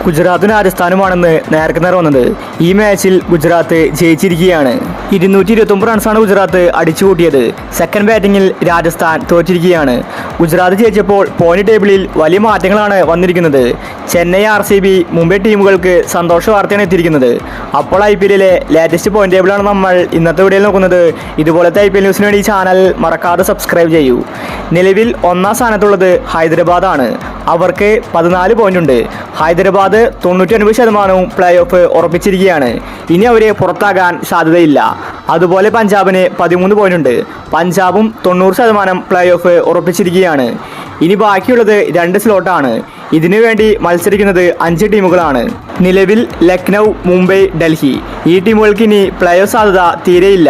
ഗുജറാത്തും രാജസ്ഥാനുമാണെന്ന് നേർക്കുനേർ വന്നത്. ഈ മാച്ചിൽ ഗുജറാത്ത് ജയിച്ചിരിക്കുകയാണ്. 229 റൺസാണ് ഗുജറാത്ത് അടിച്ചുകൂട്ടിയത്. സെക്കൻഡ് ബാറ്റിംഗിൽ രാജസ്ഥാൻ തോറ്റിരിക്കുകയാണ്. ഗുജറാത്ത് ജയിച്ചപ്പോൾ പോയിന്റ് ടേബിളിൽ വലിയ മാറ്റങ്ങളാണ് വന്നിരിക്കുന്നത്. ചെന്നൈ, RCB, മുംബൈ ടീമുകൾക്ക് സന്തോഷ വാർത്തയാണ് എത്തിയിരിക്കുന്നത്. അപ്പോൾ IPL ലേറ്റസ്റ്റ് പോയിന്റ് ടേബിളാണ് നമ്മൾ ഇന്നത്തെ വീഡിയോയിൽ നോക്കുന്നത്. ഇതുപോലത്തെ IPL ന്യൂസിന് വേണ്ടി ഈ ചാനൽ മറക്കാതെ സബ്സ്ക്രൈബ് ചെയ്യൂ. നിലവിൽ ഒന്നാം സ്ഥാനത്തുള്ളത് ഹൈദരാബാദാണ്. അവർക്ക് 14 പോയിന്റ് ഉണ്ട്. ഹൈദരാബാദ് 99% പ്ലേ ഓഫ് ഉറപ്പിച്ചിരിക്കുകയാണ്. ഇനി അവരെ പുറത്താകാൻ സാധ്യതയില്ല. അതുപോലെ പഞ്ചാബിന് 13 പോയിന്റ് ഉണ്ട്. പഞ്ചാബും 90% പ്ലേ ഓഫ് ഉറപ്പിച്ചിരിക്കുകയാണ്. ഇനി ബാക്കിയുള്ളത് 2 സ്ലോട്ടാണ്. ഇതിനു വേണ്ടി മത്സരിക്കുന്നത് 5 ടീമുകളാണ്. നിലവിൽ ലക്നൗ, മുംബൈ, ഡൽഹി ഈ ടീമുകൾക്ക് ഇനി പ്ലേ ഓഫ് സാധ്യത തീരെയില്ല.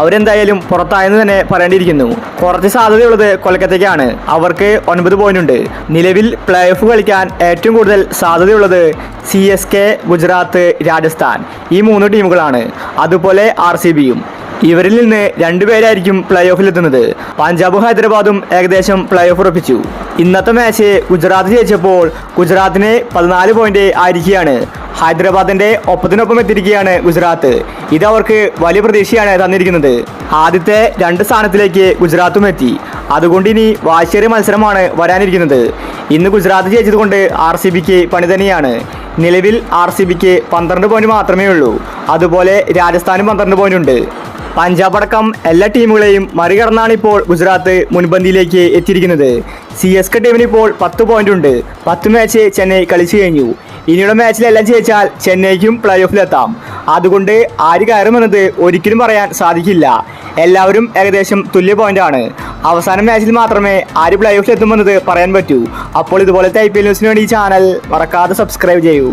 അവരെന്തായാലും പുറത്തായെന്ന് തന്നെ പറയേണ്ടിയിരിക്കുന്നു. കുറച്ച് സാധ്യതയുള്ളത് കൊൽക്കത്തയ്ക്കാണ്. അവർക്ക് 9 പോയിന്റ് ഉണ്ട്. നിലവിൽ പ്ലേ ഓഫ് കളിക്കാൻ ഏറ്റവും കൂടുതൽ സാധ്യതയുള്ളത് CSK, ഗുജറാത്ത്, രാജസ്ഥാൻ ഈ 3 ടീമുകളാണ്. അതുപോലെ RCBയും. ഇവരിൽ നിന്ന് 2 പേരായിരിക്കും പ്ലേ ഓഫിലെത്തുന്നത്. പഞ്ചാബും ഹൈദരാബാദും ഏകദേശം പ്ലേ ഓഫ് ഉറപ്പിച്ചു. ഇന്നത്തെ മാച്ച് ഗുജറാത്ത് ജയിച്ചപ്പോൾ ഗുജറാത്തിന് 14 പോയിന്റ് ആയിരിക്കുകയാണ്. ഹൈദരാബാദിന്റെ ഒപ്പത്തിനൊപ്പം എത്തിയിരിക്കുകയാണ് ഗുജറാത്ത്. ഇത് അവർക്ക് വലിയ പ്രതീക്ഷയാണ് തന്നിരിക്കുന്നത്. ആദ്യത്തെ 2 സ്ഥാനത്തിലേക്ക് ഗുജറാത്തും എത്തി. അതുകൊണ്ട് ഇനി വാശിയേറിയ മത്സരമാണ് വരാനിരിക്കുന്നത്. ഇന്ന് ഗുജറാത്ത് ജയിച്ചതുകൊണ്ട് RCBക്ക് പണി തന്നെയാണ്. നിലവിൽ RCBക്ക് 12 പോയിന്റ് മാത്രമേ ഉള്ളൂ. അതുപോലെ രാജസ്ഥാനും 12 പോയിന്റ് ഉണ്ട്. പഞ്ചാബ് അടക്കം എല്ലാ ടീമുകളെയും മറികടന്നാണ് ഇപ്പോൾ ഗുജറാത്ത് മുൻപന്തിയിലേക്ക് എത്തിയിരിക്കുന്നത്. CSK ടീമിന് ഇപ്പോൾ 10 പോയിന്റ് ഉണ്ട്. 10 മാച്ച് ചെന്നൈ കളിച്ചു കഴിഞ്ഞു. ഇനിയുള്ള മാച്ചിലെല്ലാം ജയിച്ചാൽ ചെന്നൈക്കും പ്ലേ ഓഫിലെത്താം. അതുകൊണ്ട് ആര് കയറുമെന്നത് ഒരിക്കലും പറയാൻ സാധിക്കില്ല. എല്ലാവരും ഏകദേശം തുല്യ പോയിന്റാണ്. അവസാന മാച്ചിൽ മാത്രമേ ആര് പ്ലേ ഓഫിലെത്തുമെന്നത് പറയാൻ പറ്റൂ. അപ്പോൾ ഇതുപോലത്തെ IPL ന്യൂസിന് വേണ്ടി ഈ ചാനൽ മറക്കാതെ സബ്സ്ക്രൈബ് ചെയ്യൂ.